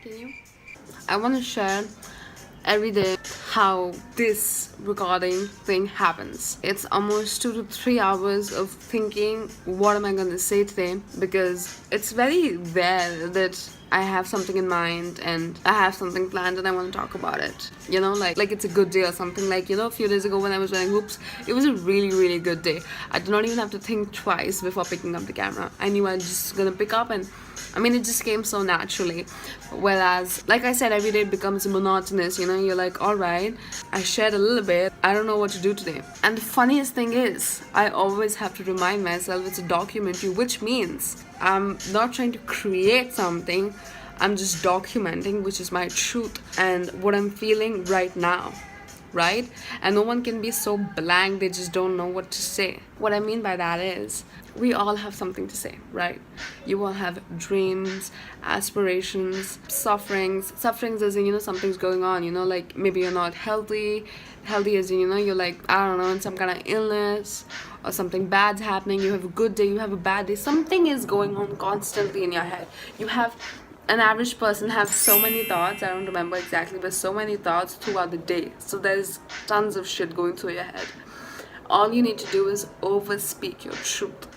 Can you? I want to share every day how this recording thing happens. It's almost 2 to 3 hours of thinking what am I gonna say today, because it's very rare that I have something in mind and I have something planned and I want to talk about it. Like it's a good day or something. Like, a few days ago when I was wearing hoops, it was a really, really good day. I did not even have to think twice before picking up the camera. I knew I was just gonna pick up, and it just came so naturally. Whereas, like I said, every day it becomes monotonous. You're like, all right, I shared a little bit. I don't know what to do today. And the funniest thing is, I always have to remind myself it's a documentary, which means I'm not trying to create something. I'm just documenting, which is my truth and what I'm feeling right now, right? And no one can be so blank they just don't know what to say. What I mean by that is, we all have something to say, right? You all have dreams, aspirations, sufferings as in, something's going on, like maybe you're not healthy as in, you're like, I don't know, in some kind of illness, or something bad's happening. You have a good day, you have a bad day, something is going on constantly in your head. You have an average person have so many thoughts, I don't remember exactly, but so many thoughts throughout the day. So there's tons of shit going through your head. All you need to do is overspeak your truth,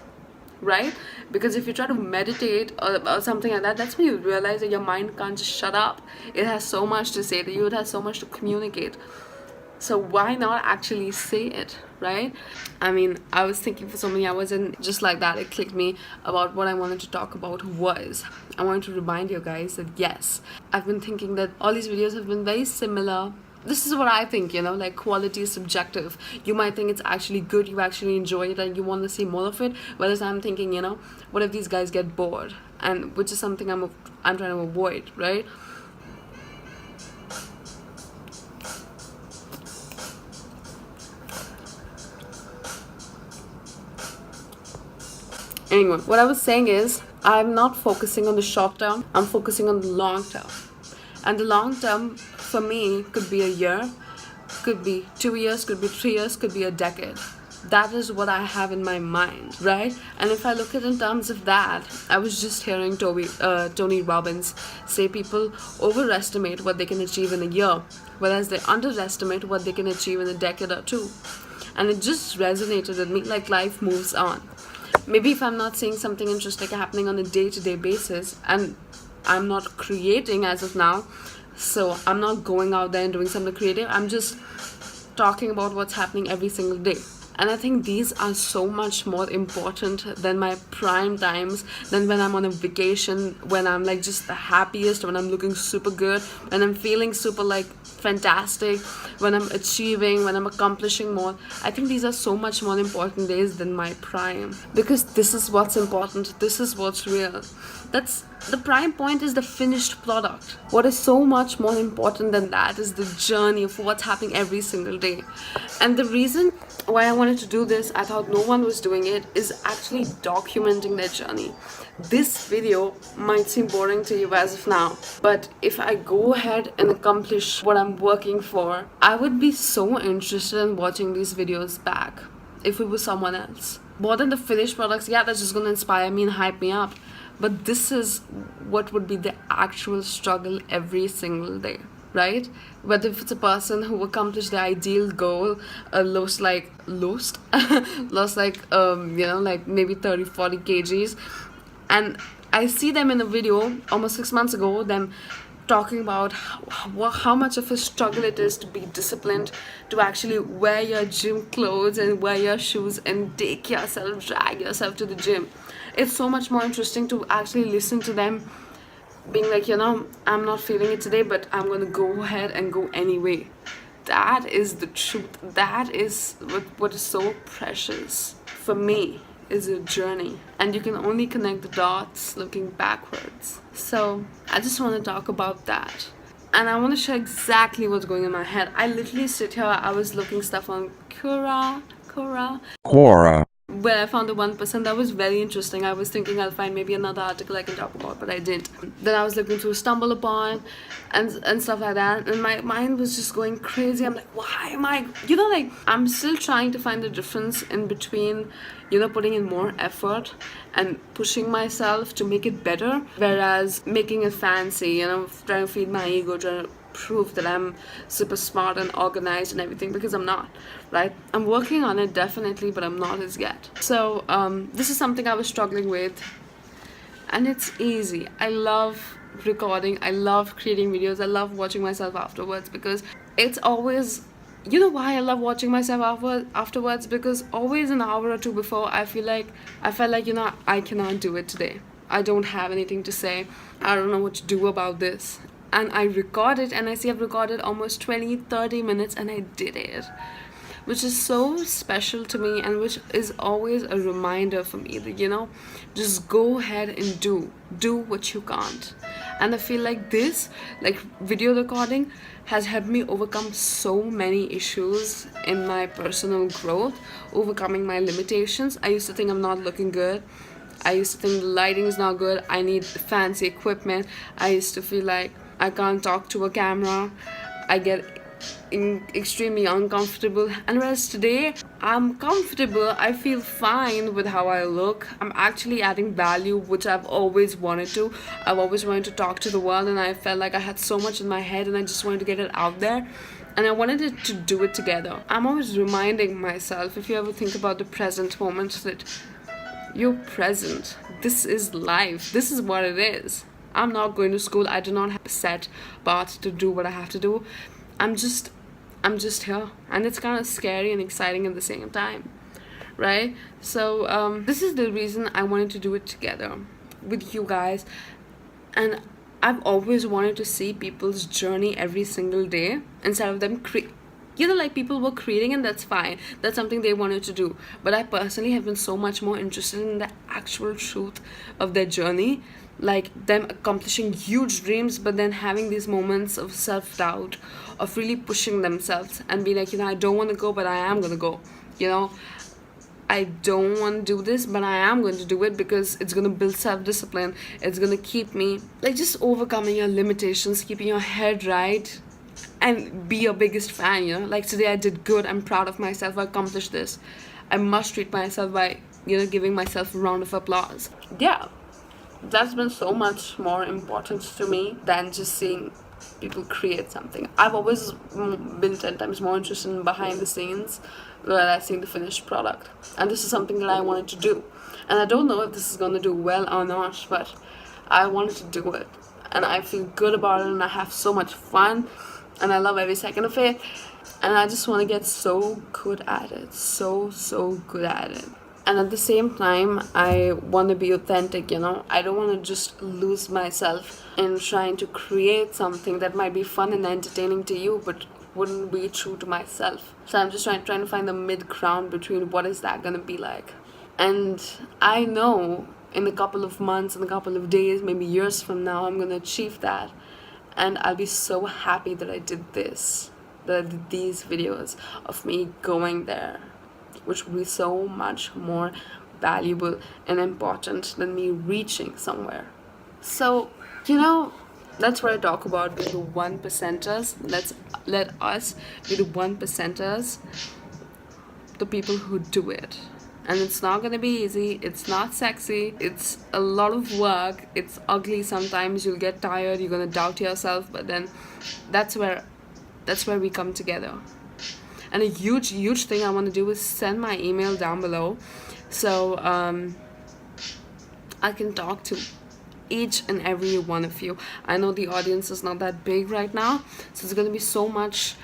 right? Because if you try to meditate or something like that, that's when you realize that your mind can't just shut up. It has so much to say to you, it has so much to communicate. So why not actually say it, right? I was thinking for so many hours, and just like that, it clicked me about what I wanted to talk about was, I wanted to remind you guys that yes, I've been thinking that all these videos have been very similar. This is what I think, like quality is subjective. You might think it's actually good, you actually enjoy it, and you want to see more of it. Whereas I'm thinking, what if these guys get bored? And which is something I'm trying to avoid, right? Anyway, what I was saying is, I'm not focusing on the short term, I'm focusing on the long term. And the long term for me could be a year, could be 2 years, could be 3 years, could be a decade. That is what I have in my mind, right? And if I look at it in terms of that, I was just hearing Tony Robbins say people overestimate what they can achieve in a year, whereas they underestimate what they can achieve in a decade or two. And it just resonated with me, like life moves on. Maybe if I'm not seeing something interesting happening on a day-to-day basis, and I'm not creating as of now, so I'm not going out there and doing something creative, I'm just talking about what's happening every single day. And I think these are so much more important than my prime times, than when I'm on a vacation, when I'm like just the happiest, when I'm looking super good, when I'm feeling super like fantastic, when I'm achieving, when I'm accomplishing more. I think these are so much more important days than my prime, because this is what's important, this is what's real. That's the prime point, is the finished product. What is so much more important than that is the journey of what's happening every single day. And the reason why I wanted to do this, I thought no one was doing it, is actually documenting their journey. This video might seem boring to you as of now, but if I go ahead and accomplish what I'm working for, I would be so interested in watching these videos back if it was someone else. More than the finished products, yeah, that's just gonna inspire me and hype me up. But this is what would be the actual struggle every single day, right? Whether if it's a person who accomplished the ideal goal, lost like like maybe 30-40 kgs, and I see them in a video almost 6 months ago, them talking about how much of a struggle it is to be disciplined, to actually wear your gym clothes and wear your shoes and drag yourself to the gym. It's so much more interesting to actually listen to them being like, I'm not feeling it today, but I'm gonna go ahead and go anyway. That is the truth. That is what is so precious for me, is a journey, and you can only connect the dots looking backwards. So I just want to talk about that, and I want to share exactly what's going in my head. I literally sit here, I was looking stuff on Quora. where I found the 1%, that was very interesting. I was thinking I'll find maybe another article I can talk about, but I didn't. Then I was looking through Stumble Upon and stuff like that, and my mind was just going crazy. I'm like, why am I, like, I'm still trying to find the difference in between, putting in more effort and pushing myself to make it better, whereas making it fancy, trying to feed my ego, trying to prove that I'm super smart and organized and everything, because I'm not, right? I'm working on it definitely, but I'm not as yet. So this is something I was struggling with, and it's easy. I love recording, I love creating videos, I love watching myself afterwards, because it's always, why I love watching myself afterwards, because always an hour or two before, I felt like I cannot do it today. I don't have anything to say. I don't know what to do about this. And I record it, and I see I've recorded almost 20-30 minutes, and I did it, which is so special to me, and which is always a reminder for me that, just go ahead and do what you can't. And I feel like this, like video recording, has helped me overcome so many issues in my personal growth, overcoming my limitations. I used to think I'm not looking good. I used to think the lighting is not good. I need fancy equipment. I used to feel like I can't talk to a camera. I get extremely uncomfortable. And whereas today, I'm comfortable. I feel fine with how I look. I'm actually adding value, which I've always wanted to. I've always wanted to talk to the world, and I felt like I had so much in my head, and I just wanted to get it out there. And I wanted to do it together. I'm always reminding myself, if you ever think about the present moment, that you're present. This is life. This is what it is. I'm not going to school. I do not have a set path to do what I have to do. I'm just here, and it's kind of scary and exciting at the same time, right? So this is the reason I wanted to do it together with you guys. And I've always wanted to see people's journey every single day instead of them like people were creating, and that's fine. That's something they wanted to do. But I personally have been so much more interested in the actual truth of their journey, like them accomplishing huge dreams, but then having these moments of self-doubt, of really pushing themselves and be like, I don't want to go, but I am going to go. I don't want to do this, but I am going to do it, because it's going to build self-discipline. It's going to keep me, like, just overcoming your limitations, keeping your head right, and be your biggest fan. Like, today I did good. I'm proud of myself. I accomplished this. I must treat myself by, giving myself a round of applause. Yeah, that's been so much more important to me than just seeing people create something. I've always been 10 times more interested in behind the scenes rather than seeing the finished product. And this is something that I wanted to do. And I don't know if this is going to do well or not, but I wanted to do it. And I feel good about it, and I have so much fun, and I love every second of it. And I just want to get so good at it. So good at it. And at the same time, I want to be authentic, I don't want to just lose myself in trying to create something that might be fun and entertaining to you, but wouldn't be true to myself. So I'm just trying to find the mid ground between what is that going to be like. And I know in a couple of months, in a couple of days, maybe years from now, I'm going to achieve that. And I'll be so happy that I did this, that I did these videos of me going there, which will be so much more valuable and important than me reaching somewhere. So, that's what I talk about, being the 1%ers. Let us be the 1%ers, the people who do it. And it's not gonna be easy, it's not sexy, it's a lot of work, it's ugly sometimes, you'll get tired, you're gonna doubt yourself, but then that's where we come together. And a huge thing I want to do is send my email down below, so I can talk to each and every one of you. I know the audience is not that big right now, so it's going to be so much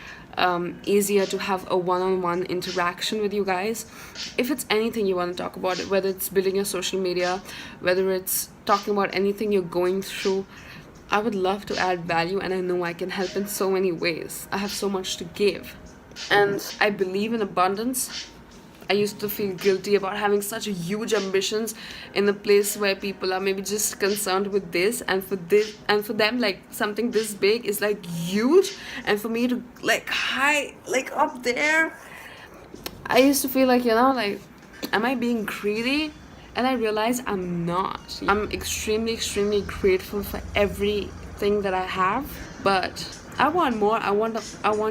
easier to have a one-on-one interaction with you guys. If it's anything you want to talk about, whether it's building your social media, whether it's talking about anything you're going through, I would love to add value, and I know I can help in so many ways. I have so much to give, and I believe in abundance. I used to feel guilty about having such huge ambitions in a place where people are maybe just concerned with this, and for them, like, something this big is like huge, and for me to like high, like up there, I used to feel like, like Am I being greedy? And I realize I'm not. I'm extremely, extremely grateful for everything that I have, but I want more. I want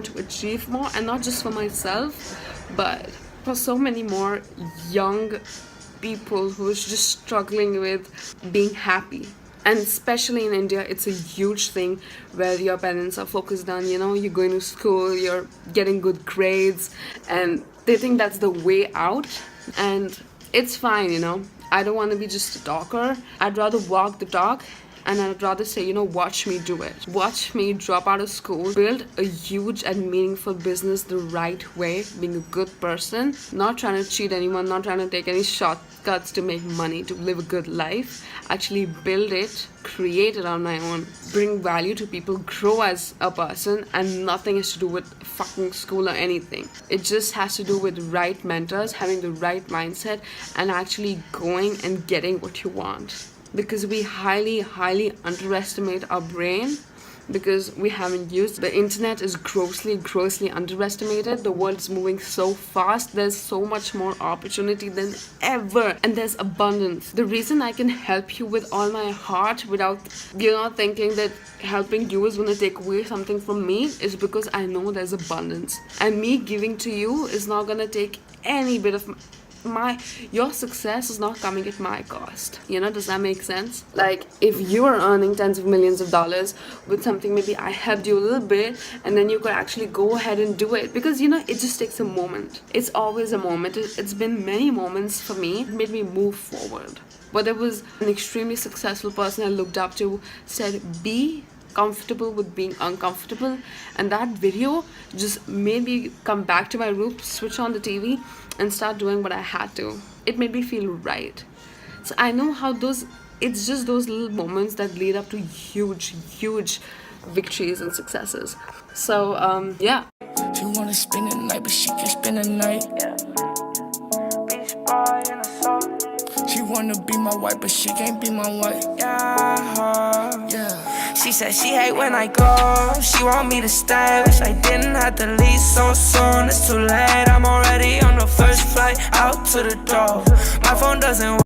to achieve more, and not just for myself, but for so many more young people who is just struggling with being happy. And especially in India, it's a huge thing where your parents are focused on, you're going to school, you're getting good grades, and they think that's the way out. And it's fine, I don't want to be just a talker. I'd rather walk the talk, and I'd rather say, watch me do it. Watch me drop out of school, build a huge and meaningful business the right way, being a good person, not trying to cheat anyone, not trying to take any shortcuts to make money, to live a good life. Actually build it, create it on my own, bring value to people, grow as a person, and nothing has to do with fucking school or anything. It just has to do with right mentors, having the right mindset, and actually going and getting what you want. Because we highly, highly underestimate our brain because we haven't used the internet. Is grossly, grossly underestimated. The world is moving so fast. There's so much more opportunity than ever, and there's abundance. The reason I can help you with all my heart without thinking that helping you is going to take away something from me is because I know there's abundance, and me giving to you is not going to take any bit of your success is not coming at my cost. Does that make sense? Like, if you are earning tens of millions of dollars with something, maybe I helped you a little bit, and then you could actually go ahead and do it, because it just takes a moment. It's always a moment. It's been many moments for me. It made me move forward. But there was an extremely successful person I looked up to said, be comfortable with being uncomfortable, and that video just made me come back to my roots, switch on the TV, and start doing what I had to. It made me feel right. So I know how it's just those little moments that lead up to huge, huge victories and successes. So yeah. She wanna spend the night, but she can't spend the night. She wanna be my wife, but she can't be my wife. Yeah. She said she hate when I go. She want me to stay. Wish I didn't have to leave so soon. It's too late. I'm already on the first flight out to the door. My phone doesn't